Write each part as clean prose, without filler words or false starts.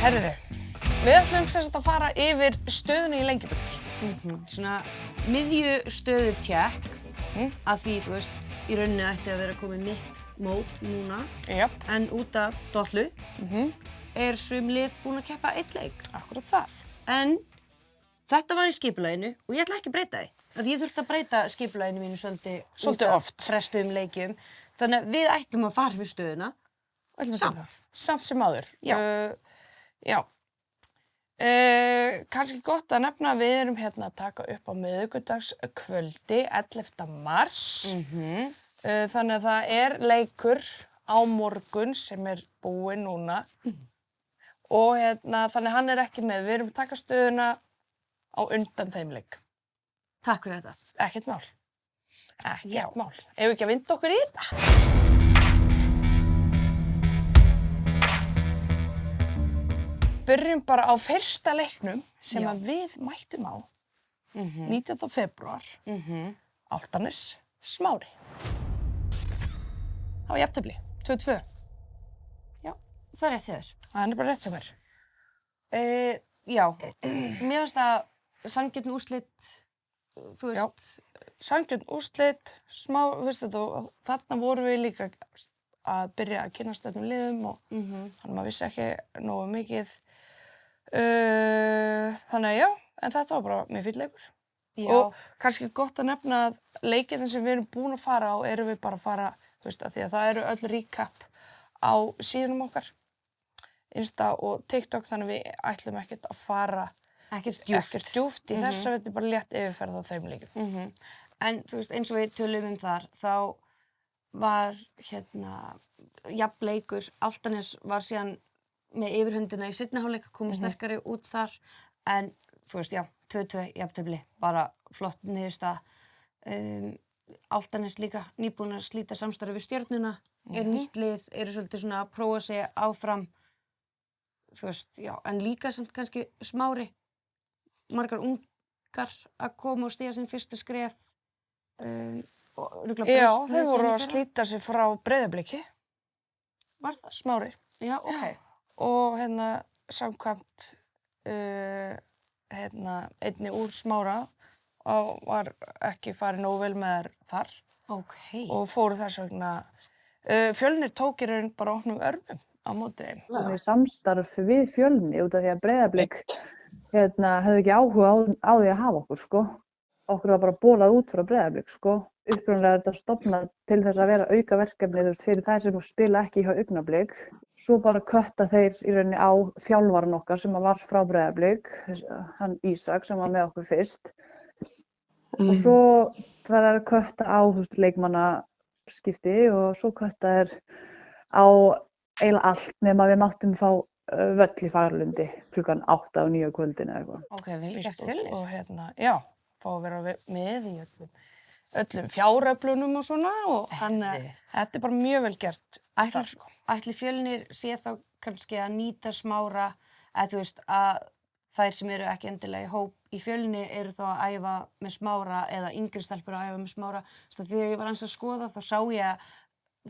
Herðu, við ætlum sem sagt að fara yfir stöðuna í Lengjubikar. Svona miðjustöðu tjekk að því, þú veist, í rauninni ætti að vera komið mitt mót núna. Jáp. En út af dollu er sum lið búin að keppa einn leik. Akkurat það. En þetta var í skipulaginu og ég ætla ekki að breyta því. Að ég þurfti að breyta skipulaginu mínu Svolítið oft. Frestuðum leikjum. Þannig að við ætlum að fara við stöðuna. Samt sem áður. Já. Já. Kannski gott að nefna að við erum hérna að taka upp á miðvikudagskvöldi 11. mars. Þannig að það er leikur á morgun sem er búinn núna. Og hérna, þannig hann er ekki með. Við erum að taka stöðuna á undan þeim leik. Takk fyrir þetta. Ekkert mál. Ekkert mál. Ef við ekki að vinda okkur í þetta? Byrjum bara á fyrsta leiknum sem að við mættum á 19. febrúar. Álftanes Smári. Það var jafntefli, 2-2. Já, það er rétt hjá þér. Það er bara rétt hjá mér. Já, mér finnst að sanngjörn úrslit, þú veist. Sanngjörn úrslit, veistu þú, þarna vorum við líka að byrja að kynnast öllum liðum og þannig maður vissi ekki nógu mikið. Þannig að já, en þetta var bara mjög fínn leikur. Já. Og kannski gott að nefna að leikinn sem við erum búin að fara á erum við bara að fara, þú veist, að því að það eru öll recap á síðunum okkar, Insta og TikTok, þannig við ætlum ekkert að fara Ekkert djúpt í þess að þetta er bara létt yfirferð á þeim leikum. En þú veist, eins og við tölum þar, þá var jafn leikur. Álftanes var síðan með yfirhöndina í seinni hálfleik, komið sterkari út þar. En þú veist, já, 2-2 jafntefli, bara flott niðurstaða. Álftanes líka nýbúin að slíta samstarfi við Stjörnuna, eru nýtt lið, eru svolítið svona að prófa sig áfram. Þú veist, já, en líka samt kannski Smári. Margar ungar að koma og stíga sinn fyrstu skref. Já, þeir voru að slíta sig frá Breiðabliki. Var það? Smári. Já, ok. Og hérna samkvæmt einni úr Smára og var ekki farið nógu vel með þar. Ok. Og fóru þess vegna. Fjölnir tók í raun bara opnum örmum á móti þeim. Það er samstarf við Fjölni út af því að Breiðablik hefði ekki áhuga á því að hafa okkur, sko. Okkur var bara bolað út frá Breiðablik, sko. Upprunalega er þetta stofnað til þess að vera aukaverkefni, þú veist, fyrir þær sem spila ekki hjá Augnablik. Svo bara kötta þeir í rauninni á þjálfaran okkar sem var frá Breiðablik, hann Ísak sem var með okkur fyrst. Og svo var það að kötta á, þú veist, leikmannaskipti og svo kötta þeir á eiginlega allt nema við máttum fá völl í Fagurlundi klukkan 8 á 9 kvöldin eða eitthvað. Ok, vel gert Fjölnir. Og já, fá að vera með í öllum fjáröflunum og svona og þetta er bara mjög vel gert þar, sko. Ætli Fjölnir sé þá kannski að nýta Smára, eða þú veist að þær sem eru ekki endilega í hóp í Fjölni eru þá að æfa með Smára eða yngri stelpur að æfa með Smára. Þegar ég var aðeins að skoða þá sá ég að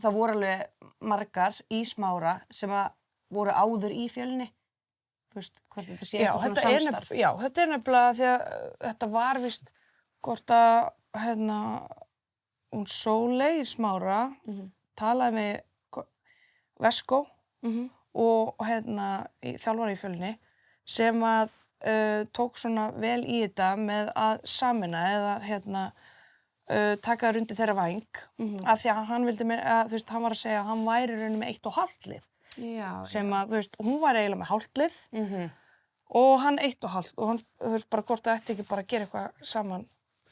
það voru alveg margar í Smára sem að voru áður í Fjölni. Þú veist, hvernig þetta sé eitthvað svona samstarf. Já, þetta er nefnilega því að þetta var víst hvort að hún Sóley í Smára talaði með Vesko og þjálfari í Fjölni sem að tók svona vel í þetta með að sameina eða taka það undir þeirra væng af því að hann vildi þú veist, hann var að segja að hann væri í rauninni með 1,5 lið. Já, sem að, þú veist, hún var eiginlega með hálft lið og hann 1,5 og hann, þú veist, bara hvort það ætti ekki bara að gera eitthvað saman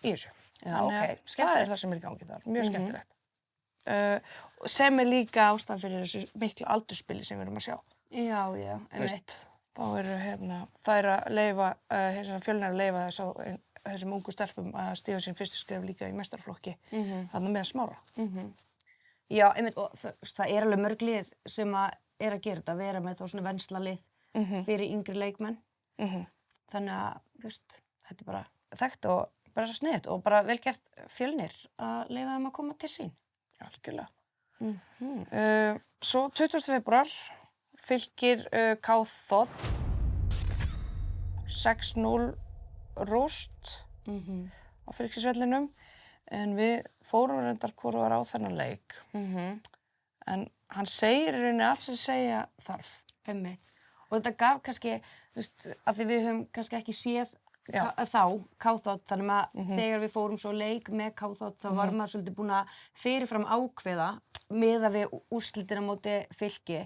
í þessu. Já, Þannig að það er það sem er í gangi þar, mjög skemmtilegt. Sem er líka ástæðan fyrir þessu miklu aldurspili sem við erum að sjá. Já, einmitt. Þá eru það er að leyfa, Fjölnir að leyfa þessum ungu stelpum að stíga sín fyrstu skref líka í meistaraflokki þarna með Smára. Já, einmitt, og það er alveg mörg lið sem að er að gera þetta, vera með þá svona venslahlið fyrir yngri leikmenn. Þannig að, þú veist, þetta er bara þekkt og bara svo sniðugt og bara vel gert Fjölnir að leyfa þeim að koma til sín. Já, algjörlega. Svo 20. febrúar Fylkir Káþótt 6-0 rúst á Fylkisvellinum en við fórum reyndar hvor var á þennan leik en hann segir í rauninni allt sem segja þarf. Einmitt. Og þetta gaf kannski, þú veist, af því við höfum kannski ekki séð Káþótt, þannig að þegar við fórum svo leik með Káþótt þá var maður svolítið búin að fyrirfram ákveða miðað við úrslitin á móti Fylki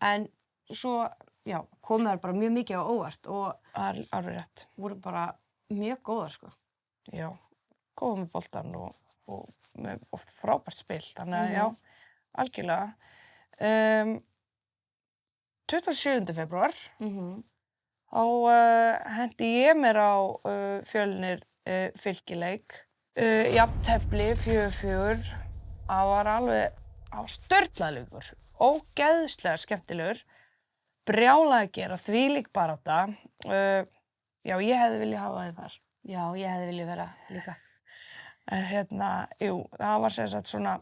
en svo, já, komu þær bara mjög mikið á óvart og Alveg rétt. voru bara mjög góðar, sko. Já, góða með boltan og með oft frábært spil, þannig að já, algjörlega. 27. febrúar þá hendi ég mér á Fjölnir Fylkileik. Jafntefli 4-4, það var alveg störtlaðleikur, ógeðslega skemmtilegur, brjálað að gera, þvílík barátta. Já, ég hefði viljað hafa þið þar. Já, ég hefði viljað vera líka. En jú, það var sem sagt svona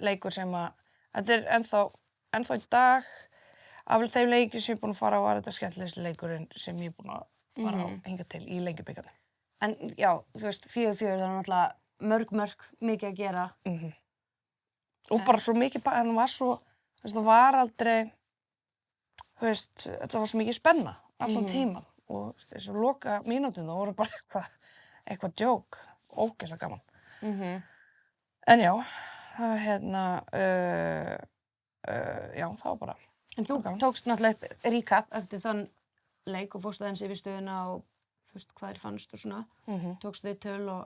leikur sem að, þetta er ennþá í dag, af þeim leikjum sem ég er búin að fara á var þetta skemmtilegasti leikurinn sem ég er búin að fara á hingað til í Lengjubikarnum. En já, þú veist, 4-4, það var náttúrulega mörg, mikið að gera. Og bara svo mikið, hann var svo, þú veist, það var aldrei, þú veist, þetta var svo mikið spenna allan tíman og þessu loka mínútin það voru bara eitthvað djók, ógeðslega gaman. En já, já, það var bara. En þú tókst náttúrulega upp recap eftir þann leik og fórst aðeins yfir stöðuna og þú veist hvað fannst og svona. Tókst viðtöl og...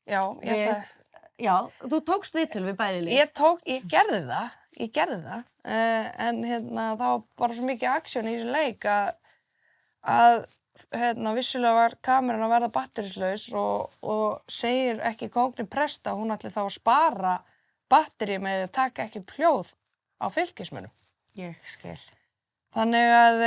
Já, Já, þú tókst viðtöl við bæði lið. Ég gerði það. En það var bara svo mikið aksjón í þessu leik að vissulega var kameran að verða batterislaus og segir ekki Kóngni Presta, hún ætli þá að spara batteri með að taka ekki hljóð á fylkismönnum. Ég skil. Þannig að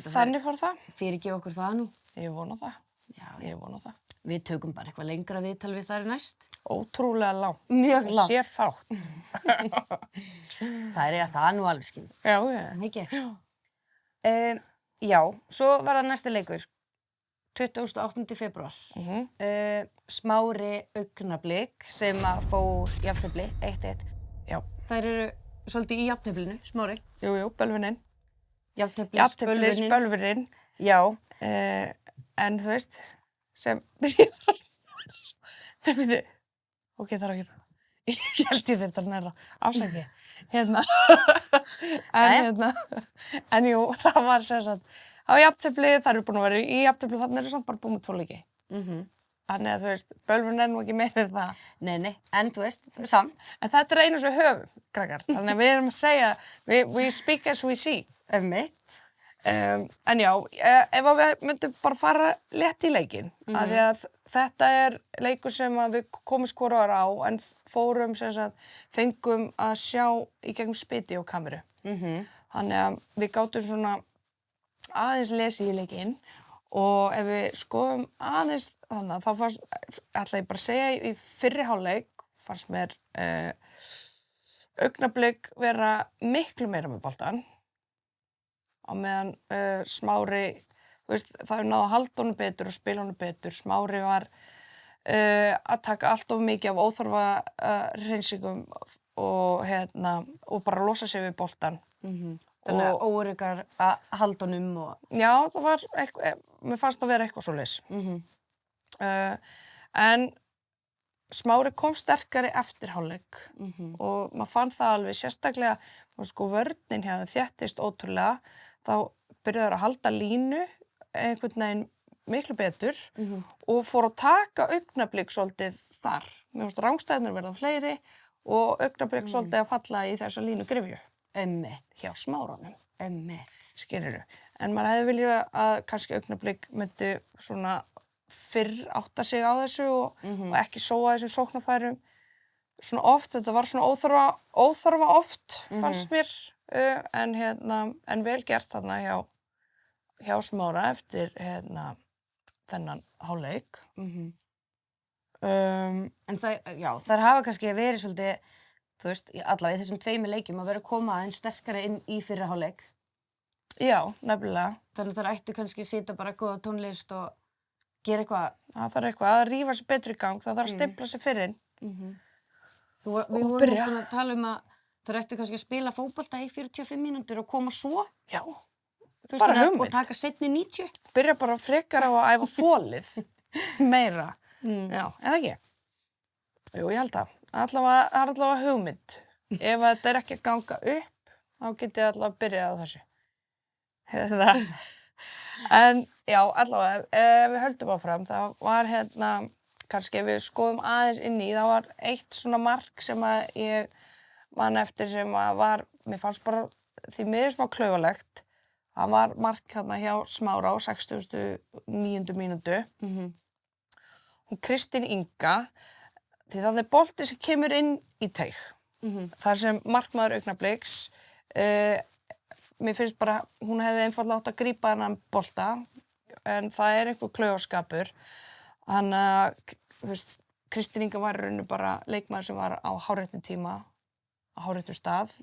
þannig fór það. Fyrirgef okkur það nú. Ég vona það. Já, Ég vona það. við tökum bara eitthvað lengra viðtal við þar næst. Ótrúlega langt. Mjög langt. Sér þátt. Það er það nú alveg skil. Já, Ekki? Já, svo var það næsti leikur. 28. febrúar. Smári Augnablik sem að fór jafntefli 1-1. Já. Þær eru svolítið í jafnteflinu, Smári. Jú, Bölvunin. Jafnteflis Bölvunin. Já. En þú veist, sem... Ok, það er ekki. Ég held ég þetta næra. Afsaki. En jú, það var sem sagt, á jafntefli, það eru búin að vera í jafntefli, þannig eru samt bara búin með 2 leiki. Þannig að þú veist, Bölvunin er nú ekki meira það. Nei, en þú veist, samt. En þetta er einu sem við höfum, krakkar. Þannig að við erum að segja, we speak as we see. Einmitt. En já, ef við myndum bara fara létt í leikinn, af því að þetta er leikur sem að við komumst hvor ára á, en fórum sem sagt, fengum að sjá í gegnum spiti og kameru. Þannig að við gátum svona aðeins lesið í leikinn og ef við skoðum aðeins þannig, þá ætla ég bara að segja í fyrri hálfleik fannst mér Augnablik vera miklu meira með boltann. Á meðan Smári, veist, það er náðu að halda honum betur og spila honum betur. Smári var að taka allt of mikið af óþarfa hreinsingum og bara losa sig við boltann. Þannig að óöryggar að halda honum og... Já, það var mér fannst það vera eitthvað svoleiðis. En Smári kom sterkari eftir hálfleik og maður fann það alveg sérstaklega, sko vörnin hefði þéttist ótrúlega, þá byrjaði að halda línu einhvern veginn miklu betur og fór að taka Augnablik svolítið þar. Mér finnst rangstæðnir verða fleiri og Augnablik svolítið að falla í þessa línu gryfju. Hjá Smáranum. Skilurðu. En maður hefði viljað að kannski Augnablik myndi svona fyrr átta sig á þessu og ekki sóa þessum sóknarfærum. Svona oft, þetta var svona óþarfa oft, fannst mér, en vel gert þarna hjá Smára eftir þennan hálfleik. En þær hafa kannski verið svolítið, þú veist, allavega í þessum tveimur leikjum að vera að koma aðeins sterkari inn í fyrri hálfleik. Já, nefnilega. Þannig að þær ættu kannski að sitja bara góða tónlist og gera eitthvað. Það þarf eitthvað að rífa sig betur í gang, það þarf að stimpla sig fyrir inn. Við vorum búin að tala um að þær ættu kannski að spila fótbolta í 45 mínútur og koma svo. Já, Þú veist, bara og hugmynd. taka seinni 90. Byrja bara frekar á að æfa þolið meira. Já, eða ekki? Jú, ég held að. Það er allavega hugmynd. Ef þetta er ekki að ganga upp, þá get ég allavega að byrja á þessu. En já, allavega, ef við höldum áfram, það var kannski ef við skoðum aðeins inn í, það var eitt svona mark sem að ég man eftir sem að var, mér fannst bara því miður smá klaufalegt. Það var mark hérna hjá Smára á 69. mínútu. Hún Kristín Inga, því það er bolti sem kemur inn í teig. Þar sem markmaður Augnabliks, mér finnst bara, hún hefði einfaldlega átt að grípa þennan bolta, en það er einhver klaufaskapur. Þannig að, þú veist, Kristín Inga var í rauninu bara leikmaður sem var á hárréttum tíma, á hárréttum stað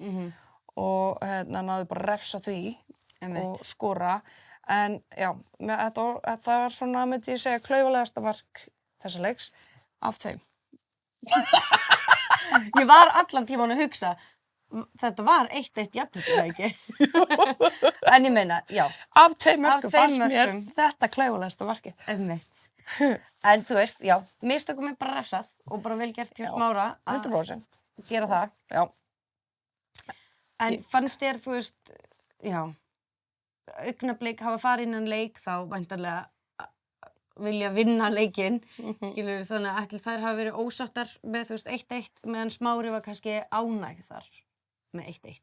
og náði bara að refsa því og skora. En já, það var svona, myndi ég segja, klaufalegasta mark þessa leiks af tveim. Ég var allan tíman að hugsa, þetta var 1-1 jafntefli, eða ekki? En ég meina, já. Af tveim mörkum fannst mér þetta klaufalegasta markið. Einmitt. En þú veist, já, mistökum er bara refsað og bara vel gert hjá Smára að 100%. gera það. Já. En fannst þér, þú veist, já, Augnablik hafa farið innan leik þá væntanlega vilja vinna leikinn, skilur þannig að ætli þær hafa verið ósáttar með, þú veist, 1-1 meðan Smári var kannski ánægð þar með 1-1.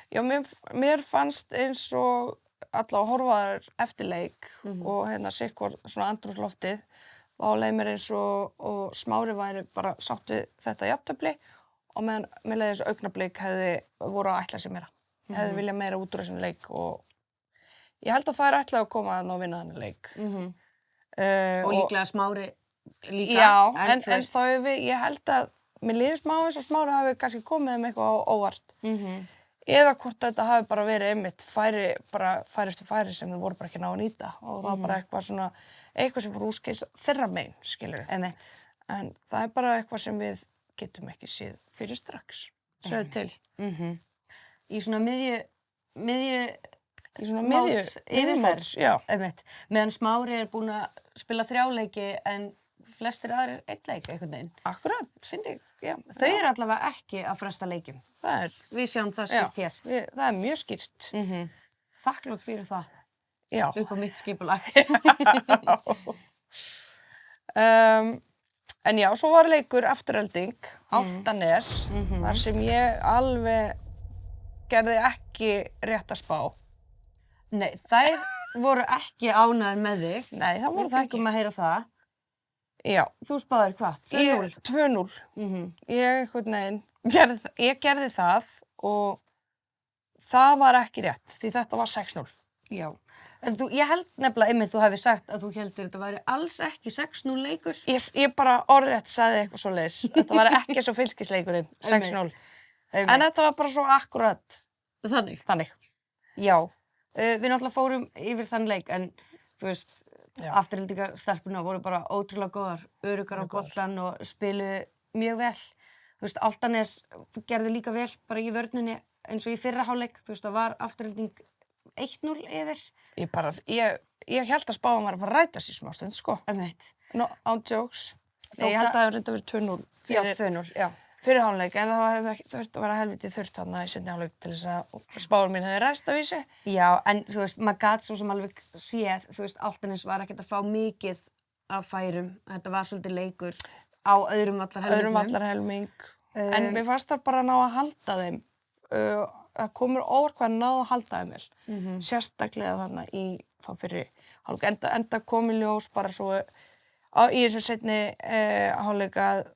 Já, mér fannst eins og alla horfaðar eftir leik og sikkvar svona andrúmsloftið, þá leið mér eins og Smári væri bara sátt við þetta jafntefli og meðan mér leiði eins og Augnablik hefði voru að ætla sér meira. Hefði viljað meira út úr þessum leik og ég held að það er ætlað að koma að ná að vinna þennan leik. Og líklega Smári líka. Já, en þá ég held að mér líður smá eins og Smári hafi kannski komið með eitthvað á óvart. Eða hvort þetta hafi bara verið einmitt færistu færi sem þau voru bara ekki ná að nýta og það var bara eitthvað sem fór úrskeiðis þeirra megin, skilur. En það er bara eitthvað sem við getum ekki séð fyrir strax. Sjáðu til. Í svona miðju yfirferð, já. Meðan Smári er búin að spila 3 leiki en flestir aðrir 1 leik einhvern veginn. Akkurat, finn ég, já. Þau eru allavega ekki að fresta leikjum. Við sjáum það skýrt hér. Það er mjög skýrt. Þakklát fyrir það. Já. Upp á mitt skipulag. En já, svo var leikur Afturelding, Álftanes, þar sem ég alveg gerði ekki rétt að spá. Nei, þær voru ekki ánægðar með þig. Nei, það voru það ekki. Við fengum að heyra það. Já. Þú spáðir hvað? 2-0? 2-0. Ég gerði það og það var ekki rétt, því þetta var 6-0. Já. En ég held nefnilega einmitt þú hefði sagt að þú heldur þetta væri alls ekki 6-0 leikur. Ég bara orðrétt sagði eitthvað svoleiðis. Þetta var ekki svo fylkisleikurinn, 6-0. En þetta var bara svo akkurat. Þannig. Já. Við náttúrulega fórum yfir þann leik en þú veist, Aftureldingastelpurnar voru bara ótrúlega góðar, öruggar á boltann og spiluðu mjög vel. Þú veist, Álftanes gerði líka vel bara í vörninni eins og í fyrra hálfleik. Þú veist, það var Afturelding 1-0 yfir. Ég held að spáin var að fara að ræta sér smá stund, sko. Án jokes. Nei, ég held að það hefði reynda verið 2-0. Já, 2-0, já. Fyrir hálfleik, en það hefði þurft að vera helviti þurft þarna í seinni hálfleik til þess að spáin mín hefði ræst af vísi. Já, en þú veist, maður gat svo sem alveg séð, þú veist, Álftanes var ekkert að fá mikið af færum. Þetta var svolítið leikur á öðrum vallarhelming. En mér fannst það bara að ná að halda þeim. Það komur óvart hvað náðu að halda þeim vel. Sérstaklega þarna í þá fyrir hálfleik. Enda kom í ljós bara svo í þessu seinni hálfleik að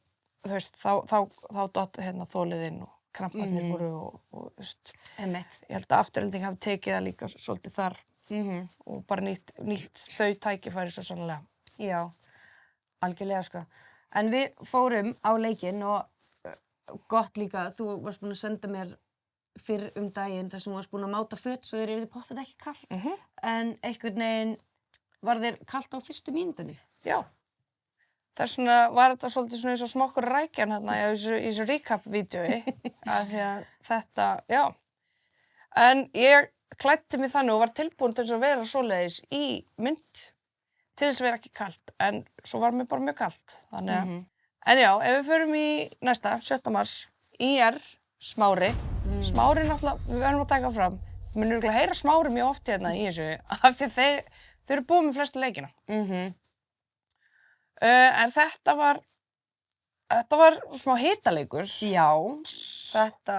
þú veist, þá dott þoliðinn og kramparnir voru og þú veist, ég held að Afturelding hafi tekið það líka svolítið þar og bara nýtt þau tækifæri svo sannlega. Já, algjörlega sko. En við fórum á leikinn og gott líka, þú varst búin að senda mér fyrr daginn þar sem þú varst búin að máta föt svo þeir eru pottet ekki kalt. En einhvern veginn var þér kalt á fyrstu mínútunni. Já. Þess vegna var þetta svolítið svona eins og smokkur rækjan hérna í þessu recap-vídeói. Af því að þetta, já. En ég klæddi mig þannig og var tilbúin til þess að vera svoleiðis í mynd til þess að vera ekki kalt. En svo var mér bara mjög kalt. Þannig að, en já, ef við förum í næsta, 7. mars, IR, Smári. Smári náttúrulega, við verðum að taka fram. Við munum örugglega heyra Smári mjög oft hérna í þessu. Af því þeir eru búið með flestu leikina. En þetta var smá hitaleikur. Já, þetta...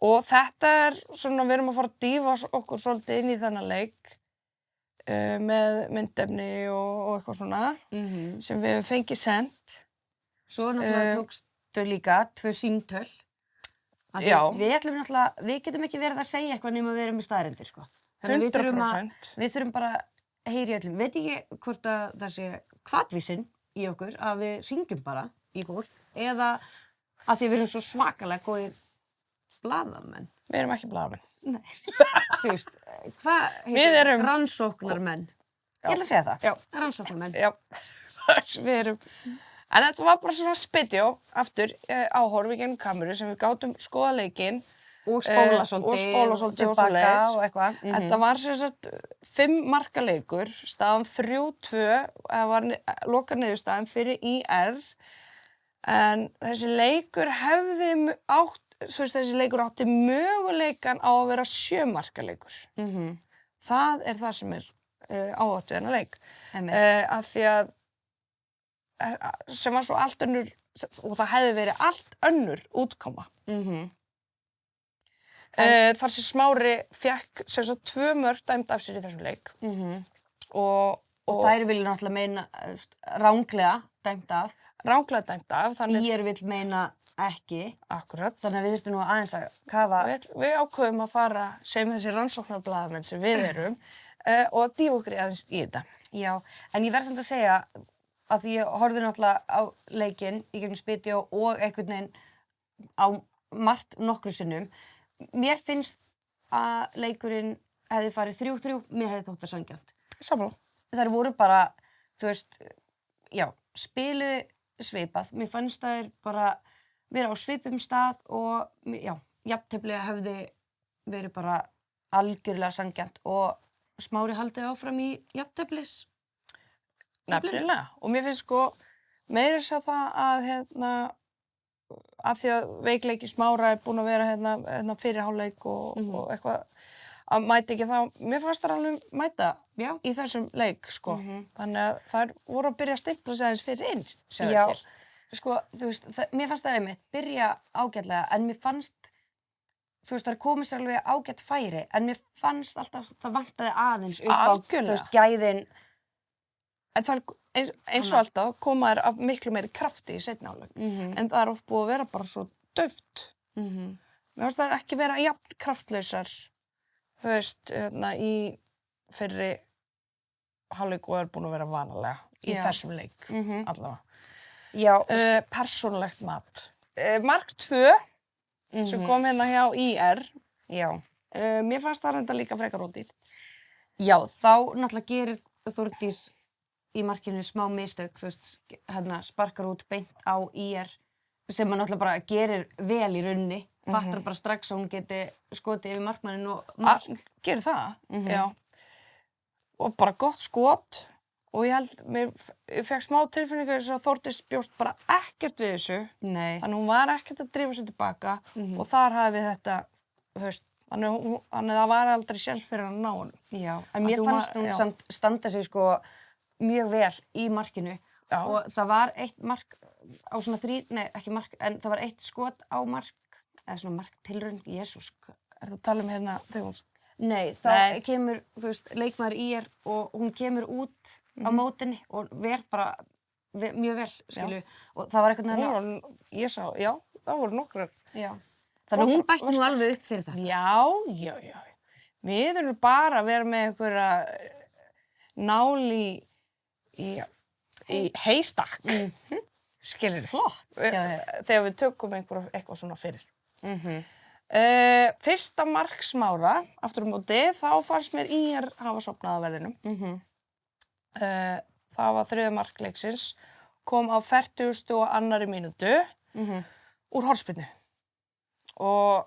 Og þetta svona, við erum að fara að dýfa okkur svolítið inn í þennan leik með myndefni og eitthvað svona sem við höfum fengið sent. Svo náttúrulega tókstu líka 2 síntöl. Já. Við getum ekki verið að segja eitthvað nema við erum í staðreyndir, sko. Þannig 100%. Við þurfum bara að heyra í öllum. Veit ekki hvort að það sé hvatvísinn í okkur að við hringjum bara í fólk eða að því við erum svo svakalega góðir blaðamenn. Við erum ekki blaðamenn. Nei. Þú veist, hvað Við heitir erum- rannsóknarmenn? Ég ætla að segja það. Já. Rannsóknarmenn. Já, við erum. En þetta var bara svona spidjó, aftur, áhorf í gegnum kameru sem við gátum skoða leikinn. Og spóla svolítið. Og svolítið og tilbaka svoleiðis. og eitthvað. Þetta var sem sagt 5 marka leikur, staðan 3-2, það var loka niðurstaðan fyrir IR. En þessi leikur hefði átt, þú veist, þessi leikur átti möguleikan á að vera 7 marka leikur. Það er það sem er áhætt við þennan leik. Af því að sem var svo allt önnur, og það hefði verið allt önnur útkoma. Þar sem Smári fékk sem sagt 2 mörk dæmd af sér í þessum leik. Og Þær vilja náttúrulega meina ránglega dæmt af. Ranglega dæmd af, þannig Ég vill meina ekki. akkurat. Þannig að við þurfum nú aðeins að kafa. Við ákveðum að fara sem þessi rannsóknarblaðamenn sem við erum og dýfa okkur aðeins í þetta. Já, en ég verð samt að segja að því ég horfði náttúrulega á leikinn í gegnum spitjó og einhvern veginn á margt nokkru sinnum. Mér finnst að leikurinn hefði farið 3-3, mér hefði þótt að sanngjarnt. Sammála. Þær voru bara, þú veist, já, spiluðu svipað. Mér fannst að þeir bara vera á svipum stað og, já, jafntefli hefði verið bara algjörlega sanngjarnt og Smári haldið áfram í jafnteflis. Nefnilega. Og mér finnst sko meira þess að það að að því að veikleiki Smára er búin að vera hérna fyrir hálfleik og eitthvað að mæta ekki þá, mér fannst það alveg mæta í þessum leik, sko. Þannig að þær voru að byrja að stimpla sig aðeins fyrir inn, sem Já, til. sko, þú veist, mér fannst það einmitt byrja ágætlega, en mér fannst, þú veist, það komið sér alveg ágætt færi, en mér fannst alltaf það vantaði aðeins upp á, þú veist, gæðin. En það er eins og alltaf koma þær af miklu meiri krafti í seinni hálfleik. En það er oft búið að vera bara svo dauft. Mér finnst það ekki vera jafn kraftlausar, þú veist, í fyrri hálfleik og er búin að vera vanalega í þessum leik, allavega. Já. Persónulegt mat. Mark 2, sem kom hérna hjá IR. Já. Mér fannst það reynda líka frekar ódýrt. Já, þá náttúrulega gerir Þórdís í markinu smá mistök, þú veist, hérna sparkar út beint á IR sem hann náttúrulega bara gerir vel í runni, fattar bara strax að hún geti skotið yfir markmanninn og Gerir það, já. Og bara gott skot og ég fekk smá tilfinningu þess að Þórdís bjóst bara ekkert við þessu. Nei. Þannig hún var ekkert að drífa sér tilbaka og þar hafi þetta, þú veist, þannig það var aldrei séns fyrir að ná honum. Já, en mér fannst hún samt standa sig sko mjög vel í markinu og það var eitt mark á svona ekki mark, en það var eitt skot á mark, eða svona marktilraun, Jesús. Er það að tala um hérna þegar hún... Nei, þá kemur, þú veist, leikmaður IR og hún kemur út á mótinni og bara mjög vel, skilu, og það var eitthvað Já, það voru nokkrar. Já. Þannig að hún bætti nú alveg upp fyrir það. Já. Við erum bara að vera með einhverja nál í heistakk, skilurðu. Flott hjá þér. Þegar við tökum eitthvað svona fyrir. Fyrsta mark Smára, aftur á móti, þá fannst mér ÍR hafa sofnað á verðinum. Það var 3. mark leiksins, kom á 42. mínútu úr hornspyrnu. Og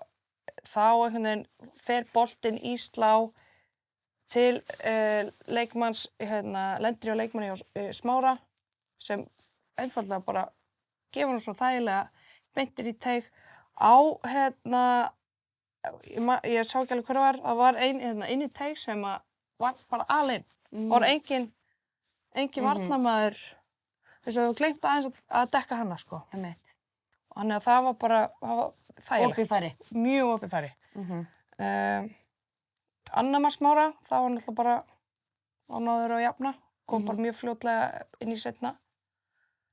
þá einhvern veginn fer boltinn í slá til leikmanns, lendir á leikmanni hjá Smára, sem einfaldlega bara gefur hann svo þægilega beintir í teig á, ég sá ekki alveg hver það var ein inn í teig sem var bara aleinn. Það var engin varnarmaður, þess að við gleymt aðeins að dekka hana, sko. Einmitt. Þannig að það var bara þægilegt. Opið færi. Mjög opið færi. Anna Mark Smára, það var náttúrulega bara náður að jafna. Kom bara mjög fljótlega inn í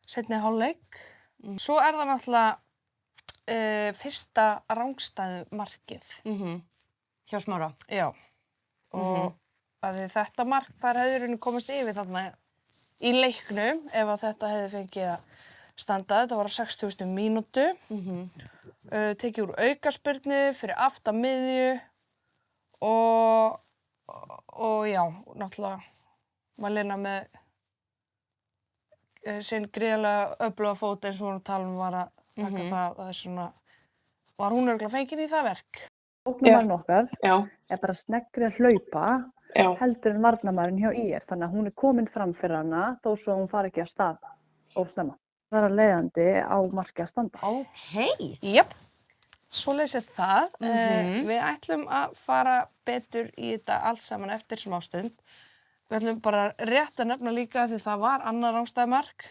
seinni hálfleik. Svo það náttúrulega fyrsta rangstæðu markið. Hjá Smára. Já. Og að þetta mark, þar hefði komist yfir þarna í leiknum ef að þetta hefði fengið að standa. Þetta var á 60. mínútu. Tekið úr aukaspyrnu fyrir aftan miðju og já, náttúrulega Malena með sinn gríðarlega öfluga fót eins og hún var að taka það er svona, var hún örugglega fengin í það verk. Sóknarmaðurinn okkar er bara sneggri að hlaupa heldur en varnarmaðurinn hjá ÍR, þannig að hún er komin fram fyrir hana þó svo hún fari ekki að stað of snemma. Það er að leiðandi á marki að standa. Ókei. Jöp, svoleiðis það. Við ætlum að fara betur í þetta allt saman eftir smástund. Við ætlum bara rétt að nefna líka því það var annað rangstæðumark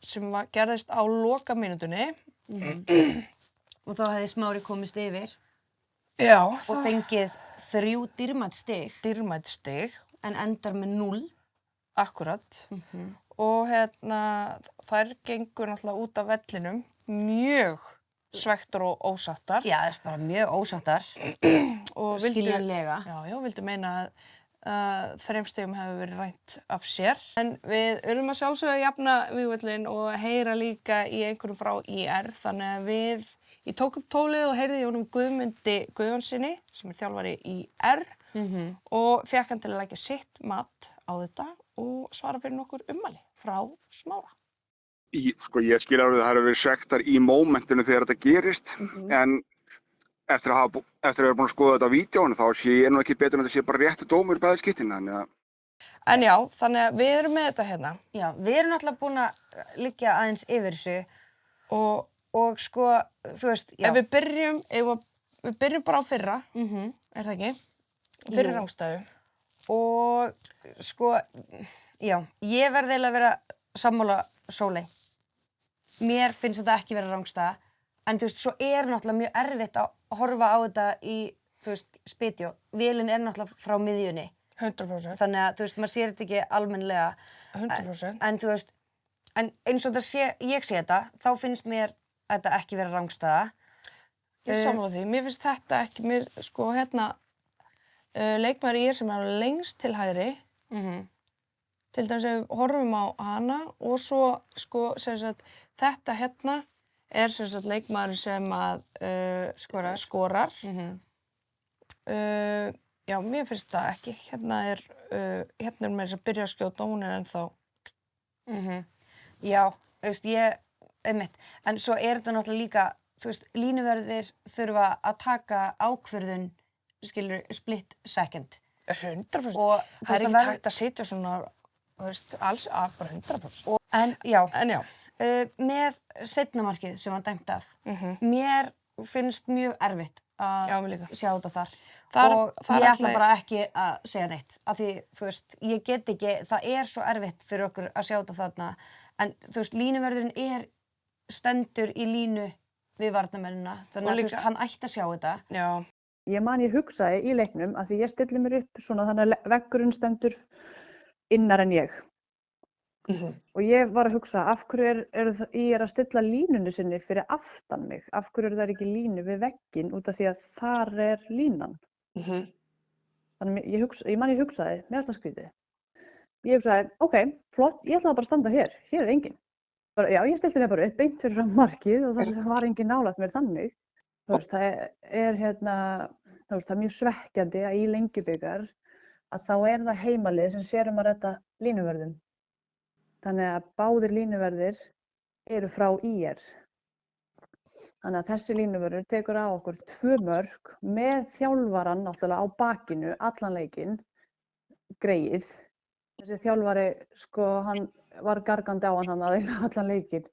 sem gerðist á lokamínútunni. Og þá hefði Smári komist yfir Já, og fengið 3 dýrmæt stig dýrmæt stig, en endar með 0. akkurat. Og þær gengur náttúrulega út af vellinum mjög svekktar og ósáttar. Já, það er bara mjög ósáttar. Og Skiljanlega. vildu meina að 3 stigum hefur verið rænt af sér. En við erum að sjálfsögðu að jafna vígvöllinn og heyra líka í einhverjum frá ÍR, þannig að ég tók upp tólið og heyrði í honum Guðmundi Guðjónssyni, sem er þjálfari ÍR, og fékk hann til að leggja sitt mat á þetta og svara fyrir nokkur ummæli frá Smára. Ég skil alveg að það hafi verið sektar í mómentinu þegar þetta gerist, en eftir að vera búin að skoða þetta á vídeóinu þá sé ég nú ekki betur en þetta sé bara réttu dómur í bæði skiptin, þannig að... En já, þannig að við erum með þetta hérna. Já, við erum náttúrulega búin að liggja aðeins yfir þessu og sko, þú veist, já. Ef við byrjum bara á fyrra, er það ekki? Fyrri rangstæðu. Og sko, já, ég verði eiginlega að vera sammála Sóley. Mér finnst þetta ekki vera rangstæða, en þú veist, svo er náttúrulega mjög erfitt að horfa á þetta í, þú veist, spitjó. Vélin er náttúrulega frá miðjunni. 100%. Þannig að, þú veist, maður sér þetta ekki almennlega. 100%. En þú veist, en eins og ég sé þetta, þá finnst mér þetta ekki vera rangstæða. Ég sammála því. Mér finnst þetta ekki, sko, leikmaður sem er lengst til hægri, til dæmis ef við horfum á hana og svo, sko, þetta hérna er leikmaður sem að skorar. Já, mér finnst það ekki. Hérna er með þess að byrja að skjóta, hún er ennþá. Já, þú veist, einmitt. En svo er þetta náttúrulega líka, þú veist, línuverðir þurfa að taka ákvörðun, skilur, split second. 100%. Og það er ekki hægt að sitja svona, þú veist, alls af bara 100%. En já. Með seinna markið sem var dæmt af, mér finnst mjög erfitt að sjá þetta þar. Og ég ætla bara ekki að segja neitt. Af því, þú veist, ég get ekki, það er svo erfitt fyrir okkur að sjá þetta þarna. En þú veist, línuverðurinn stendur í línu við varnarmennina. Þannig að þú veist, hann ætti að sjá þetta. Já. Ég hugsaði í leiknum að því ég stilli mér upp svona þannig að veggurinn stendur innar en ég. Og ég var að hugsa, af hverju ég að stilla línunni sinni fyrir aftan mig? Af hverju það ekki línu við vegginn út af því að þar er línan? Þannig ég hugsaði, mér finnst það skrítið. Ég hugsaði, ok, flott, ég ætla bara að standa hér er enginn. Já, ég stilti mér bara upp beint fyrir fram markið og það var engin nálægt mér þannig. Þú veist, það er mjög svekkjandi að í Lengjubikar að þá það heimalið sem sér að redda línuvörðum. Þannig að báðir línuverðir eru frá ÍR. Þannig að þessi línuvörður tekur á okkur 2 mörk með þjálfarann náttúrulega á bakinu allan leikinn, greyið. Þessi þjálfari, sko, hann var gargandi á hann allan leikinn.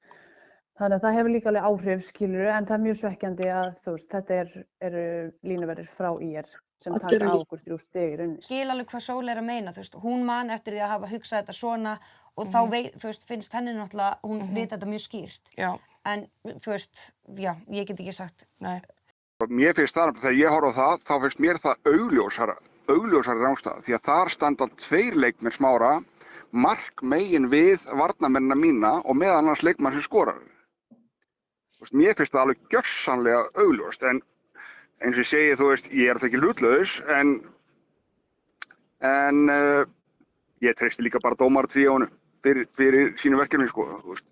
Þannig að það hefur líka alveg áhrif, skilurðu, en það er mjög svekkjandi að þú veist, þetta eru línuverðir frá ÍR sem taka á okkur 3 stig í rauninni. Skil alveg hvað Sóley að meina, þú veist, hún man eftir því að hafa hugsað þetta svona og þá þú veist, finnst henni náttúrulega, hún veit þetta mjög skýrt. Já. En þú veist, já, ég get ekki sagt. Nei. Mér finnst það, þegar ég horf á það, þá finnst mér það augljósari rángstæða því að þar standa 2 leikmenn Smára, markmegin við varnarmennina mína og meðal annars leikmann sem skorar. Mér finnst það alveg gjörsamlega augljóst, en eins og ég segi, þú veist, ég það ekki hlutlaus, en ég treysti líka bara dómaratríónu fyrir sínu verkefni, sko. Þú veist.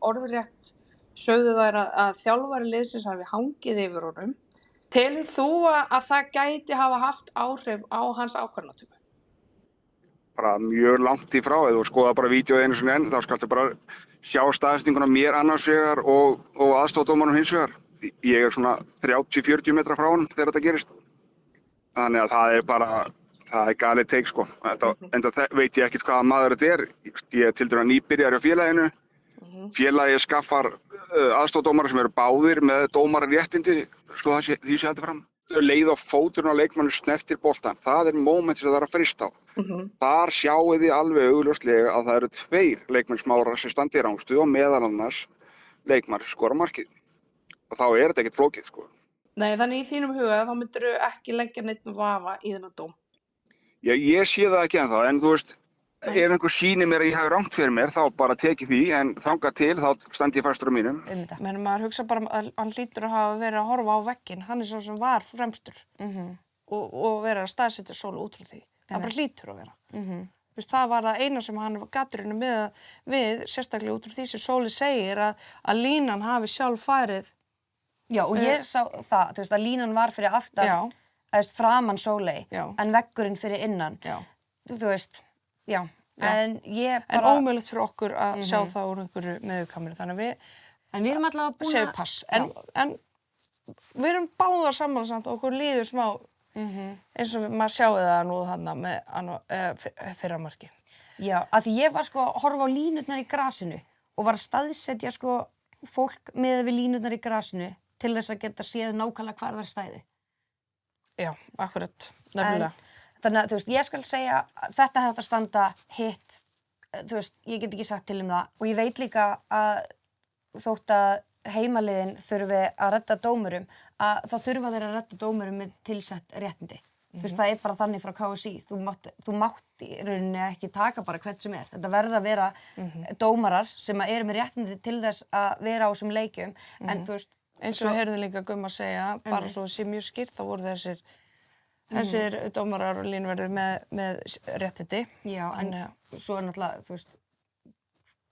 Orðrétt sögðu þær að þjálfari liðsins hafi hangið yfir honum. Telur þú að það gæti hafa haft áhrif á hans ákvarðanatöku? Bara mjög langt í frá, ef þú skoðar bara vídeóið einu sinni enn, þá skaltu bara sjá staðsetninguna mér annars vegar og aðstoðardómaranum hins vegar. Ég svona 30-40 metra frá honum þegar þetta gerist. Þannig að það galið teik, sko. Enda veit ég ekkert hvaða maður þetta er. Ég til dæmis nýbyrjar hjá félaginu. Félagið skaffar aðstoðardómara sem eru báðir með dómararéttindi, sko því sé haldið fram. Leið á fóturinn á leikmannu snertir boltann. Það mómentið sem það að frysta á. Þar sjáið þið alveg augljóslega að það eru 2 leikmenn Smára sem standi í rangstuð og meðal annars leikmann sem skora markið. Og þá þetta ekkert flókið, sko. Nei, þannig í þínum huga þá myndirðu ekki leggja neitt vafa í þennan dóm. Já, ég sé það ekki ennþá, en þú veist, ef einhver sýnir mér að ég hafi rangt fyrir mér, þá bara tekið því, en þangað til, þá standi ég fastur á mínum. Menn maður hugsa bara að hann hlýtur að hafa verið að horfa á vegginn, hann svo sem var fremstur og verið að staðsetja Sólu út frá því. Það bara hlýtur að vera. Það var það eina sem hann gaturinn við, sérstaklega út frá því sem Sóli segir að línan hafi sjálf farið. Já, og ég sá það, þú veist, að línan var fyrir aftan, framan Sóley, en veggurinn fyrir innan. Já. Þú veist, já. En ég bara... En ómögulegt fyrir okkur að sjá það úr einhverju meðukameru, þannig að En við erum allavega búin segja pass. En við erum báðar saman samt og okkur líður smá eins og maður sjáu það nú þarna með fyrra marki. Já, af því ég var sko að horfa á línurnar í grasinu og var að staðsetja sko fólk með við línurnar í grasinu til þess að geta séð nákvæmlega hvar það stæði. Já, akkurat, nefnilega. Þannig að, þú veist, ég skal segja þetta hefði að standa hitt, þú veist, ég get ekki sagt til það og ég veit líka að þótt að heimaliðin þurfi að redda dómurum, að þá þurfa þeir að redda dómurum með tilsett réttindi. Þú veist, það bara þannig frá KSÍ, þú mátt í rauninni ekki taka bara hvern sem Þetta verða að vera dómarar sem eru með réttindi til þess að vera á þessum leikjum, en þú veist... Eins og við heyrðum líka Gumma segja, bara svo sé mjög skýrt, þá voru þessir dómarar og línverðir með réttindi. Já, en svo náttúrulega, þú veist,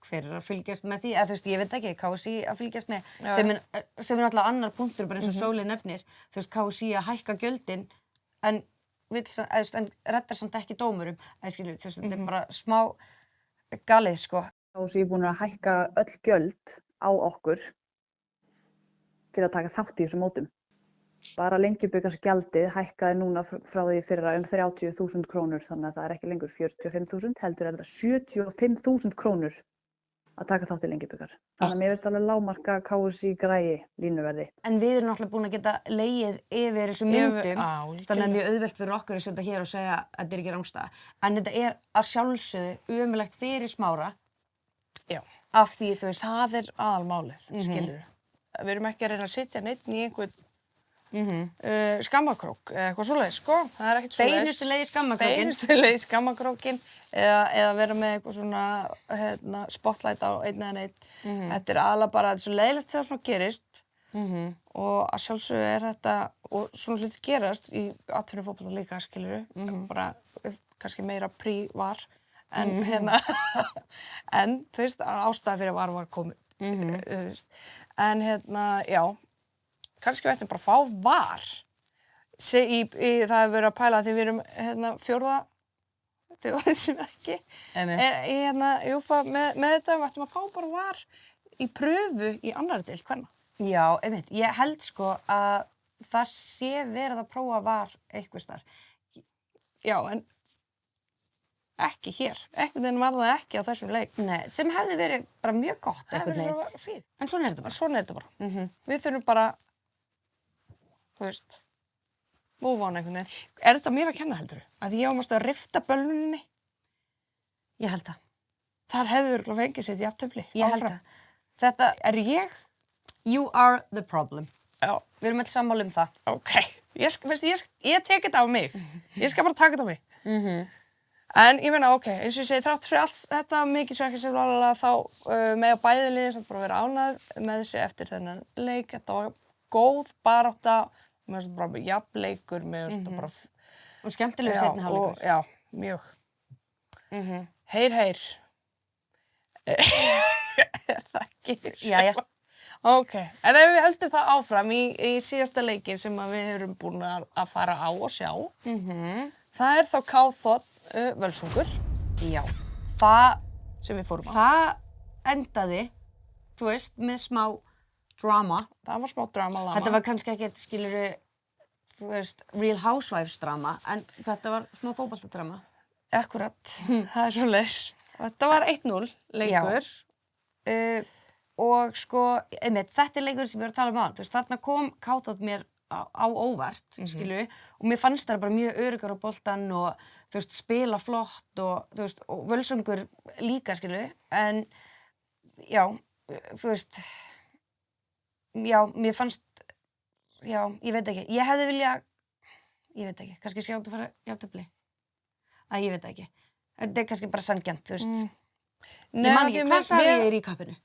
hver að fylgjast með því, eða þú veist, ég veit ekki, KSÍ að fylgjast með, sem náttúrulega annar punktur, bara eins og Sóley nefnir, þú veist, KSÍ að hækka gjöldin, en reddar samt ekki dómurum, þú veist, þetta bara smá galið, sko. KSÍ búin að hækka öll gjöld á okkur fyrir að taka þátt í þessum mótum. Bara Lengjubikarsgjaldið hækkaði núna frá því fyrra 30.000 krónur, þannig að það ekki lengur 45.000, heldur það 75.000 krónur að taka þátt í Lengjubikar. Þannig að mér veist alveg lágmarka KSÍ græi línuverði. En við erum náttúrulega búin að geta legið yfir þessum myndum, þannig að mjög auðvelt fyrir okkur að sitja hér og segja að þetta ekki rangstaða. En þetta að sjálfsögðu ömurlegt fyrir Smára. Já. Af því, þú veist, það aðalmálið, skilurðu. Við erum ekki að reyna að sitja neitt í einhvern skammakrók eða eitthvað svoleiðis, sko. Það ekkert svoleiðis. Beinustu leið í skammakrókin. Beinustu leið í skammakrókin eða vera með eitthvað svona spotlight á einn eða neitt. Þetta aðalega bara svo leiðilegt þegar svona gerist og að sjálfsögðu þetta og svona hluti gerast í atvinnufótbolta líka, skilurðu. Bara kannski meira var en hérna, en þú veist, ástæða fyrir var komin, þú veist, en hérna, já, kannski við ættum bara að fá var, það hefur verið að pæla því við erum hérna fjórða þjóðin sem ekki, hérna, Júfa með þetta, við ættum að fá bara var í pröfu í annarri deild kvenna. Já, einmitt, ég held sko að það sé verið að prófa var einhvers þar. Já, en ekki hér. Einhvern veginn var það ekki á þessum leik. Nei, sem hefði verið bara mjög gott einhvern veginn. Það hefði verið fínt. En svona er þetta bara. Svona er þetta bara. Við þurfum bara, þú veist, move on einhvern veginn. Er þetta mér að kenna heldur? Að ég ámast að rifta bölvuninni? Ég held það. Þar hefði örugglega fengið sitt jafntefli. Ég held það. Þetta, Er ég? you are the problem. Já. Við erum öll sammála það. Ok. Ég tek þetta á mig. Ég skal bara taka þetta á mig. En ég meina, ok, eins og ég segi, þrátt fyrir allt þetta mikið svekkelsi þá mega bæði liðin samt bara vera ánægð með þessi eftir þennan leik. Þetta var góð barátta, mér finnst bara jafnleikur, mér finnst bara... Og skemmtilegur seinni hálfleikur. Já, mjög. Heyr. Er það ekki? Jæja. Ok, en ef við höldum það áfram í síðasta leikin sem við erum búin að fara á og sjá, það er þá KFOD Völsungur. Já. Það sem við fórum á. Það endaði, þú veist, með smá drama. Það var smá drama-lama. Þetta var kannski ekki, skilurðu, þú veist, Real Housewives drama, en þetta var smá fótboltadrama. Akkurat, það er svoleiðis. Þetta var 1-0 leikur. Og sko, einmitt, þetta er leikur sem við erum að tala um á. Þú veist, þarna kom KFOD mér á óvart, skilju, og mér fannst það bara mjög öruggar á boltan og, þú veist, spila flott og, þú veist, og Völsungur líka, skilju, en, já, þú veist, já, mér fannst, já, ég veit ekki, ég hefði viljað, ég veit ekki, kannski skjátt að fara jafntefli, ég veit ekki, þetta er kannski bara sanngjarnt, þú veist, ég man ekki, hvað sagði ég í recapinu?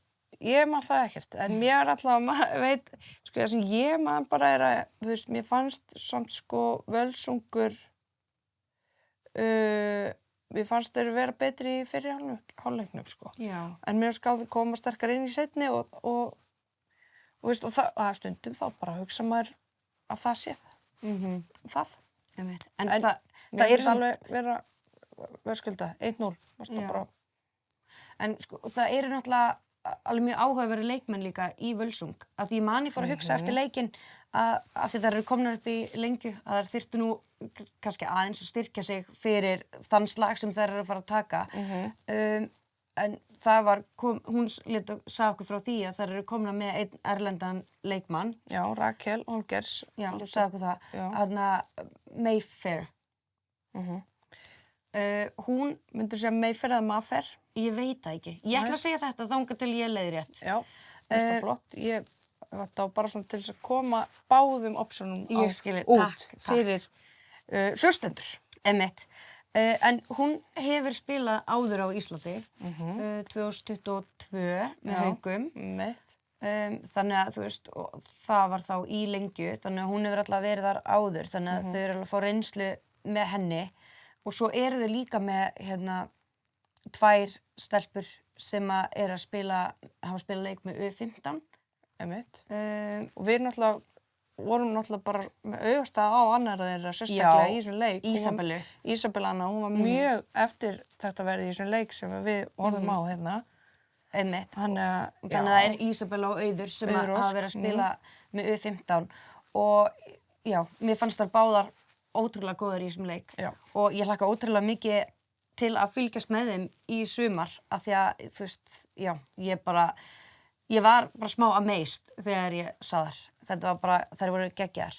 Ég man það ekkert, en mér alltaf, veit, sko, það sem ég man bara er að, þú veist, mér fannst samt sko Völsungur, mér fannst þeir vera betri í fyrri hálfleiknum, sko. Já. En mér fannst koma sterkar inn í seinni og veist, og það stundum þá bara hugsa maður að það sé það. En það er alveg vera verðskulda, 1-0, varst það bara. En sko, það eru náttúrulega alveg mjög áhugaverðir leikmenn líka í Völsung. Að því ég fór að hugsa eftir leikinn að því þær eru komnar upp í lengju, að þær þyrftu nú kannski aðeins að styrkja sig fyrir þann slag sem þær eru að fara að taka. En það var, hún sagði okkur frá því að þær eru komnar með einn erlendan leikmann. Já, Rakel Holgers. Já, sagði okkur það. Þarna Mayfair. Hún, myndur segja Mayfair eða Mafer? Ég veit það ekki. Ég ætla að segja þetta þangað til ég leiði rétt. Já, þetta er flott. Þetta var bara svona til þess að koma báðum optionum út fyrir hlustendur. Einmitt. En hún hefur spilað áður á Íslandi 2022 með Haukum. Þannig að, þú veist, það var þá í lengju, þannig að hún hefur alltaf verið þar áður, þannig að þau eru alveg að fá reynslu með henni. Og svo eru þau líka með, 2 stelpur sem hafa spilað leik með U15. Og við vorum náttúrulega bara með augastað á annarra þeirra, sérstaklega í þessum leik. Ísabellu. Ísabella Anna, hún var mjög eftir þetta verið í þessum leik sem við horfum á hérna. Einmitt. Þannig að það er Ísabella og Auður sem hafa verið að spila með U15. Og já, mér fannst þær báðar ótrúlega góðar í þessum leik. Já. Og ég hlakka ótrúlega mikið til að fylgjast með þeim í sumar af því að, þú veist, já, ég var bara smá amazed þegar ég sá þær. Þetta var bara, þær voru geggjaðar.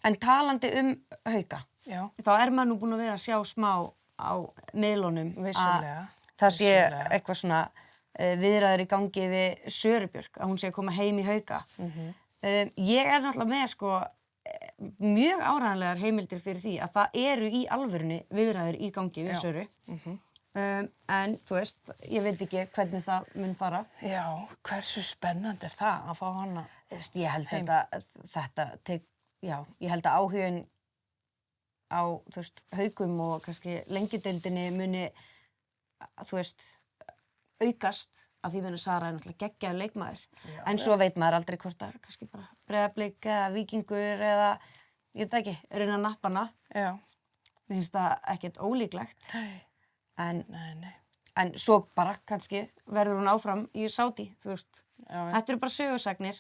En talandi Hauka, þá er maður nú búin að vera að sjá smá á miðlunum Vissulega. Að það sé eitthvað svona viðræður í gangi við Söru Björk, að hún sé að koma heim í Hauka. Ég er náttúrulega með, sko, mjög áreiðanlegar heimildir fyrir því að það eru í alvörunni viðræður í gangi við Söru. En þú veist, ég veit ekki hvernig það mun fara. Já, hversu spennandi er það að fá hana? Þú veist, ég held ég held að áhuginn á, þú veist, Haukum og kannski lengjudeildinni muni þú veist, aukast af því að Sara er náttúrulega geggjaður leikmaður. En svo veit maður aldrei hvort að kannski bara Breiðablik eða Víkingur eða, ég veit ekki, reyna að nappa hana. Já. Mér finnst það ekkert ólíklegt. Nei. En svo bara kannski verður hún áfram í Saudi, þú veist. Já. Þetta eru bara sögusagnir.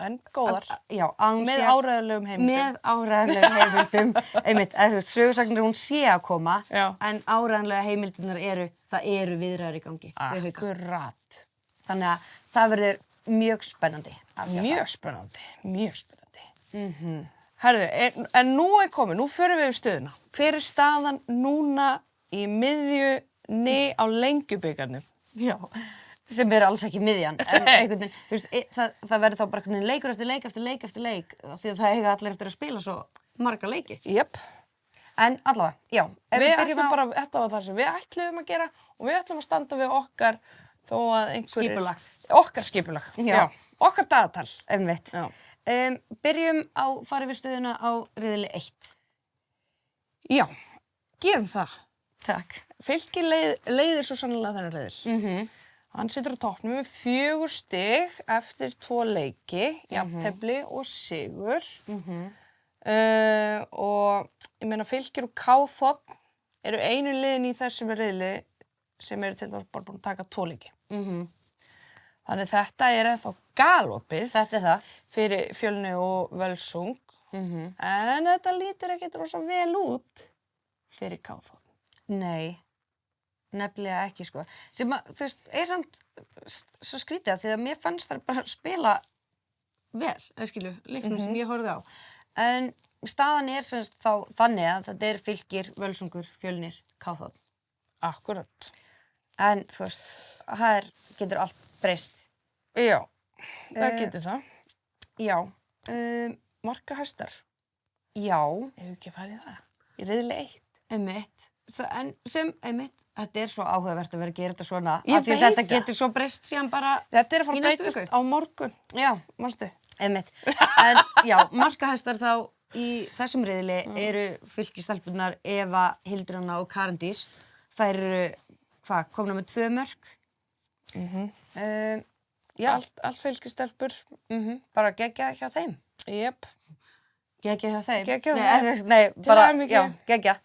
En góðar. Já, án Með sé- áreiðanlegum heimildum. Með áreiðanlegum heimildum. Einmitt, þú veist, sögusagnir hún sé að koma, Já. en áreiðanlega heimildirnar það eru viðræður í gangi. við Hauka. Akkurat. Þannig að það verður mjög spennandi. að sjá Mjög það. spennandi. Herðu, en nú komið, nú förum við stöðuna. Hver er staðan núna í miðjunni á Lengjubikarnum? Já, sem er alls ekki miðjan. En einhvern veginn, þú veist, það verður þá bara einhvern veginn leikur eftir leik eftir leik eftir leik, því að það eiga allir eftir að spila svo marga leiki. Jöp. En allavega, já. ef Við byrjum ætlum á- bara, þetta var það sem við ætlum að gera og við ætlum að standa við okkar þó að einhverjir... Skipulag. Okkar skipulag, Já. Okkar dagatal. Einmitt. Já. Byrjum á, farið við stöðuna á riðli 1. Já, gerum það. Takk. Fylkir leiðir svo sannlega þennan riðil. Hann situr á toppnum með 4 stig eftir 2 leiki, jafntefli og sigur. Og ég meina Fylkir og KFON eru einu liðin í þessum riðli sem eru til dæmis bara búin að taka 2 leiki. Þannig þetta er ennþá galopið Þetta er það. fyrir Fjölni og Völsung. En þetta lítur ekkert rosa vel út fyrir KFON. Nei, nefnilega ekki, sko. Sem að, þú veist, er samt svo skrítið því að mér fannst það bara spila vel, skilu, leiknum sem ég horfði á. En staðan er sem sagt þá þannig að þetta er Fylkir, Völsungur, Fjölnir, KFON. Akkurat. En, þú veist, það getur allt breyst. Já, það getur það. Já, Markahæstar. já, Hefur ekki farið í það? Í riðli 1. einmitt. En sem, einmitt, þetta er svo áhugavert að vera að gera þetta svona. Ég af því veit þetta það. getur svo breyst síðan bara Þetta er að fara í að næstu breytast viku. á morgun, Já, manstu? einmitt. En já, markahæstar þá í þessum riðli eru fylkistelpurnar Eva, Hildrúna og Karendís. Þær eru, komna með 2 mörk. Já, Allt fylkistelpur. bara geggja hjá þeim. Jep. Geggja hjá þeim. Geggja hjá Nei, þeim. nei, Til bara, hamingju. já, geggja.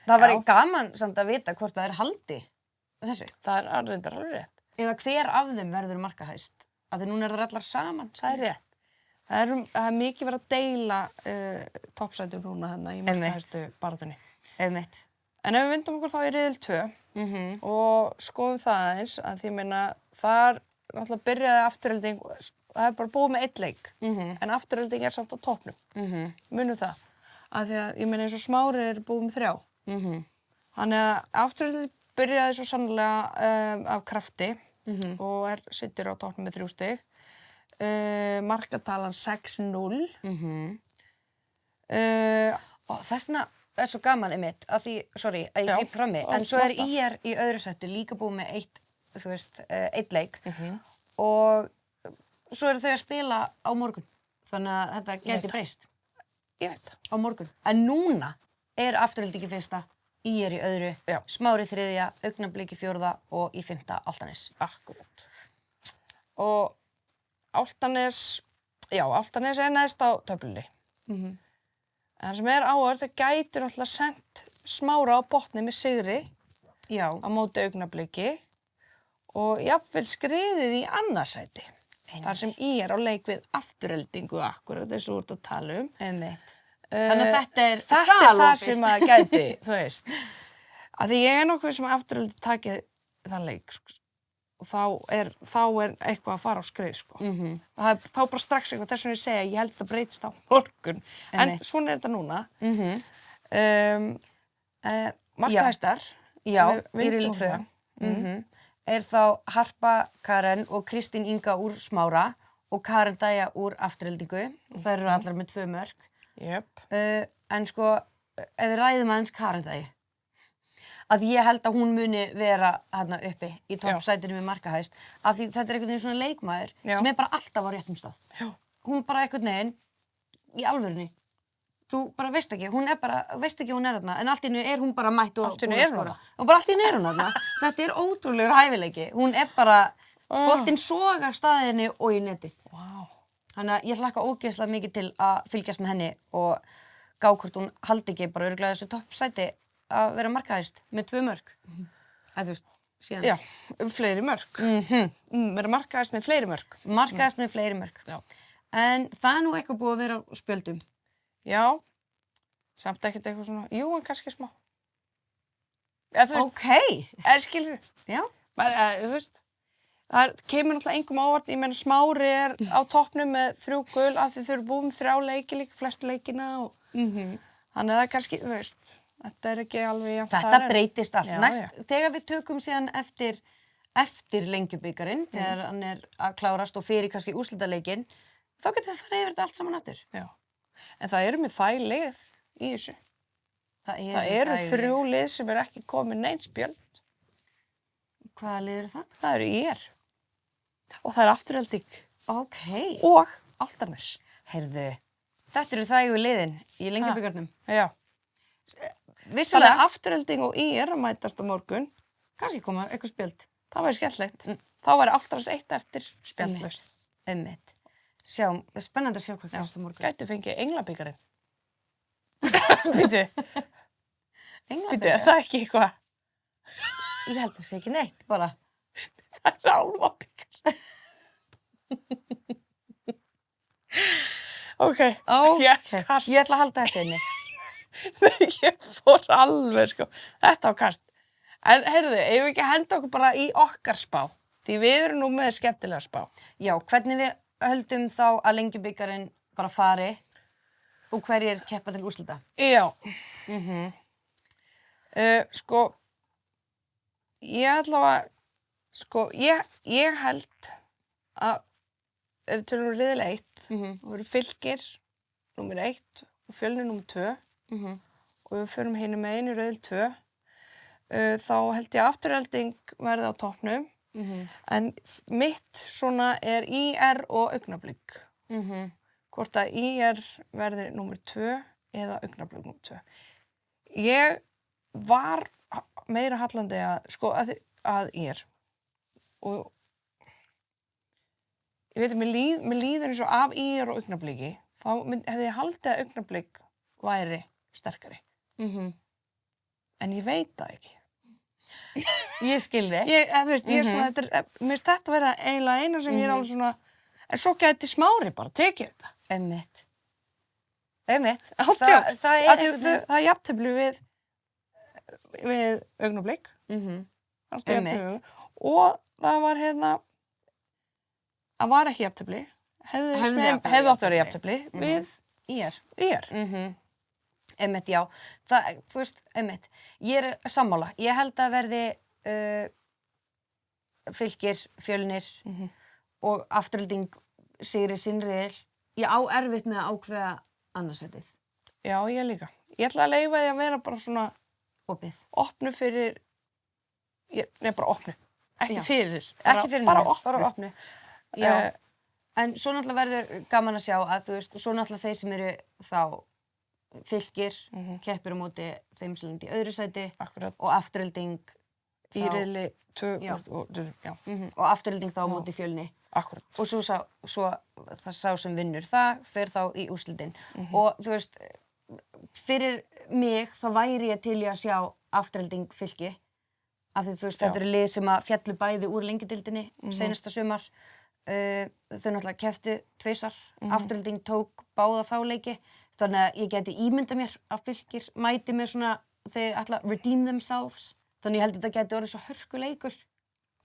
Það var Já. gaman samt að vita hvort það er haldi þessu. Það er reyndar alveg rétt. Eða hver af þeim verður markahæst. Af því núna er það allar saman. Það er rétt. Það er mikið verið að deila toppsætum núna þarna í markahæstu baráttunni. Einmitt. En ef við vindum okkur þá í riðil 2 og skoðum það aðeins að því meina þar náttúrulega byrjaði afturölding, það er bara búið með 1 leik, en afturölding er samt á toppnum. Munum það. Að því að ég meina eins og Smári er búið með 3. Þannig að afturölding byrjaði svo sannlega af krafti og situr á toppnum með 3 stig. Markatalan 6-0. Og þessna er svo gaman einmitt, að því, sorry, að ég grip frammi, en svo er IR í öðru sættu líka búið með 1 leik og svo eru þau að spila á morgun, þannig að þetta geti breyst Ég veit það. á morgun. En núna er afturöldingi 1, IR í öðru, Já. Smári 3, Augnablik í 4 og í 5 Álftanes. Akkurat. Og Álftanes er neðst á töflunni. En það sem er áhverð, það gætur alltaf sent Smára á botni með sigri Já, á móti Augnabliki og jafnvel skriðið í annarsæti. Þar sem er á leik við afturöldingu akkurat eins og þú ert að tala um. einmitt. Þannig að þetta er Þetta er það galopið. sem að gæti, þú veist. Að því ég er nokkuð sem afturöldi takið þann leik, sko. Og þá er eitthvað að fara á skrið, sko. Það er þá bara strax eitthvað þess að ég segja, ég held að þetta breytist á morgun. En Einmitt. svona er þetta núna. Já, Markahæstar. já, Við í riðli vindum 2. það. Er þá Harpa Karen og Kristín Inga úr Smára og Karen Dæja úr Afturöldingu. Þær eru allar með 2 mörk. Jöp. En sko, ef við ræðum aðeins Karen Dæju, að ég held að hún muni vera þarna uppi í toppsætinu með markahæst, af því þetta er einhvern veginn svona leikmaður Já. sem er bara alltaf á réttum stað. Já. Hún bara einhvern veginn, í alvörunni, þú bara veist ekki, hún er bara, veist ekki hún er þarna, en allt í einu er hún bara mætt og Allt í einu búin að er hún skora. þarna. Og bara allt í einu er hún þarna. Þetta er ótrúlegur hæfileiki. Hún er bara, boltinn sogar staðinni og í netið. Vá. Þannig að ég hlakka ógeðslega mikið til að fylgjast með henni og gá hvort hún haldi ekki bara örugglega þessu toppsæti að vera markahæst með 2 mörk. Eða þú veist, síðan. Já, fleiri mörk. Verður markaðist með fleiri mörk. Markahæst með fleiri mörk. Já. En það er nú eitthvað búið að vera á spjöldum. Já, samt ekkert eitthvað svona, jú, en kannski smá. Eða þú veist, Ókei. eða skilur Já. þú veist, það kemur náttúrulega engum ávart, ég meina Smári er á toppnum með 3 gul af því þau eru búin 3 leiki líka, flestu leikina og þannig að það er kannski, þú veist, þetta er ekki alveg jafnt. Þetta breytist allt. Já, Næst, þegar við tökum síðan eftir Lengjubikarinn, þegar hann er að klárast og fyrir kannski úrslitaleikinn, þá getum við farið yfir þetta allt saman aftur. Já, en það eru með þæg lið í þessu. Það eru 3 lið sem er ekki komið neins spjöld. Hvaða lið eru það? Það eru IR. Og það er Afturelding Ókei. og Álftanes. Heyrðu, þetta eru þægu liðin í Lengjubikarnum. Já. Þannig Vissulega, að Afturelding og IR að mætast á morgun, kannski koma eitthvað spjöld. það væri skemmtilegt. Þá væri Álftanes 1 eftir spjaldlaust. Einmitt. Sjáum, spennandi að sjá hvað gerist á morgun. Gæti fengið englabikarinn. Býtu, er það ekki eitthvað? Ég held að það sé ekki neitt, bara. Það er álfabikar. Ok, ég kast. Ég ætla að halda þessu inni. Nei, ég fór alveg, sko. Þetta á kast. En heyrðu, eigum við ekki að henda okkur bara í okkar spá? Því við erum nú með skemmtilega spá. Já, hvernig við höldum þá að Lengjubikarinn bara fari og hverjir keppa til úrslita? Já. Sko, ég allavega, sko, ég held að ef við tölum riðil 1, þá verður Fylkir númer 1 og Fjölnir númer 2 og við förum hinum megin í riðil 2, þá held ég að Afturelding verði á toppnum, en mitt svona er IR og Augnablik. Hvort að IR verði númer 2 eða Augnablik númer 2. Ég var meira hallandi að, sko, að IR og ég veit að mér líður eins og af IR og Augnabliki, þá hefði ég haldið að Augnablik væri sterkari. En ég veit það ekki. Ég skil þig. Þú veist, ég er svona, mér finnst þetta vera eiginlega eina sem ég er alveg svona, en svo gæti Smári bara tekið þetta. Einmitt. Áttjóks. Það er jafntefli við Augnablik. Einmitt. Og það var það var ekki jafntefli. Hefði átt að vera jafntefli við IR. Einmitt, já. Það, þú veist, einmitt. Ég er sammála. Ég held að verði Fylkir, Fjölnir og Afturelding sigri sinn riðil. Ég á erfitt með að ákveða annarsætið. Já, ég líka. Ég ætla að leyfa því að vera bara svona Opið. opnu fyrir, bara opnu. Ekki Já. fyrir. Ekki fyrir bara neinu, opnu. bara opnu. Já. En svo náttúrulega verður gaman að sjá að, þú veist, svo náttúrulega þeir sem eru þá Fylkir, keppir á móti þeim sem lenda í öðru sæti Akkurat. og Afturelding Í riðli 2 Já. og og Afturelding þá á móti Fjölni. akkurat. Og svo það sá sem vinnur það fer þá í úrslitin. Og þú veist, fyrir mig þá væri ég til í að sjá Afturelding Fylki. Af því þú veist, þetta eru lið sem að fjallu bæði úr lengjudildinni seinasta sumar. Þau náttúrulega kepptu tvisvar. Afturelding tók báða þá leiki. Þannig að ég geti ímyndað mér að Fylkir mæti með svona, þeir ætla að redeem themselves. Þannig ég held að þetta geti orðið svo hörkuleikur.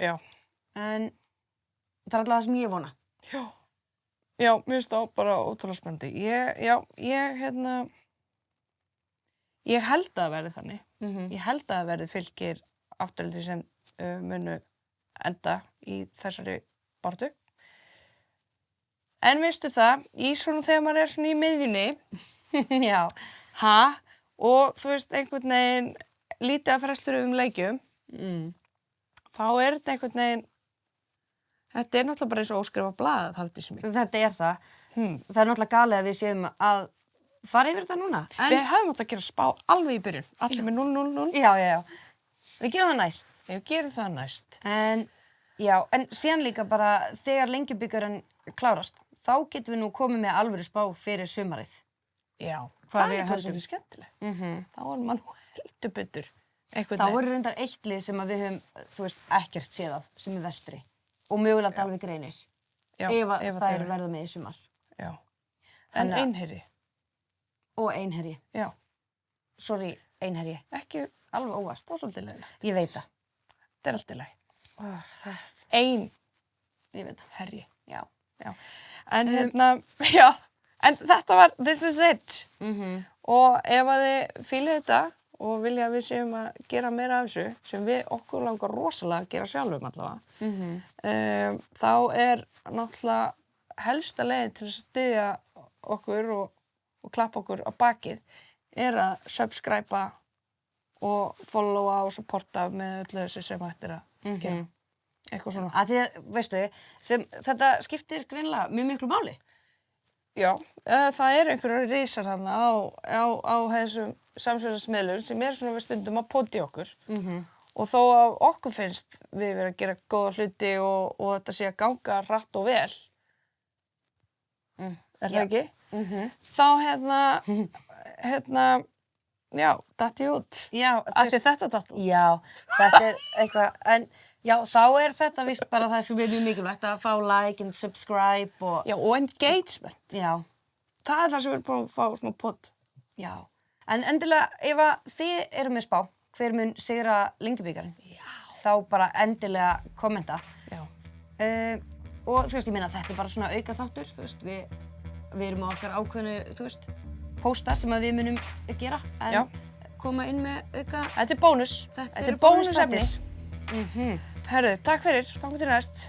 Já. En það er alltaf það sem ég vona. Já, mér finnst það bara ótrúlega spennandi. Ég held að það verði þannig. Ég held að það verði Fylkir Afturelding sem munu enda í þessari baráttu. En veistu það, í svona þegar maður er svona í miðjunni, Já. og þú veist einhvern veginn lítið að frestur leikjum, þá er þetta einhvern veginn, þetta er náttúrulega bara eins og óskrifað blað, það haldið sem ég. Þetta er það. Það er náttúrulega galið að við séum að fara yfir þetta núna. Við hefum átt að gera spá alveg í byrjun. Allir með 0-0-0. Já. Við gerum það næst. Við gerum það næst. En síðan líka bara þegar Lengjubikarinn klárast, þá getum við nú komið með alvöru spá fyrir sumarið. Já, Hvað það við er bara höldum. svolítið skemmtilegt. Þá er maður nú heldur betur. Þá er reyndar eitt lið sem að við höfum, þú veist, ekkert séð af, sem er Vestri. Og mögulega Dalvík Reynir. Ef þær verða með í sumar. Já. En Þannig að- Einherji. Og Einherji. Já. Sorry, Einherji. Ekki Alveg óvart. það er svolítið leiðilegt. Ég veit það. Þetta er alltaf leið. Ég veit það. Einherji. Já. Já. En já. En þetta var This is it. Og ef að þið fílið þetta og vilja að við séum að gera meira af þessu, sem okkur langar rosalega að gera sjálfum allavega, þá er náttúrulega helsta leiðin til að styðja okkur og klappa okkur á bakið er að subscriba og followa og supporta með öllu þessu sem hægt er að gera. Eitthvað svona. Af því að, veistu, þetta skiptir greinilega mjög miklu máli. Já, það eru einhverjum risar þarna á þessum samfélagsmiðlum sem er svona við stundum að podja okkur. Og þó að okkur finnst við vera að gera góða hluti og þetta sé að ganga hratt og vel, er það ekki? Þá já, datt ég út. Já, Af því þetta datt út. Já, þetta er eitthvað, en já, þá er þetta vist bara það sem er mjög mikilvægt að fá like and subscribe og... Já, og engagement. Já. Það er það sem við erum búin að fá svona podd. Já. En endilega, ef að þið eru með spá, hver mun sigra Lengjubikarinn? Já. Þá bara endilega kommenta. Já. Og þú veist, ég meina, þetta er bara svona auka þáttur, þú veist, við erum á okkar ákveðnu, þú veist, pósta sem að við munum gera, en Já. koma inn með auka... Þetta er bónus. Þetta Þetta eru er bónusefni. bónusþættir. Herðu, takk fyrir. Þangað til næst.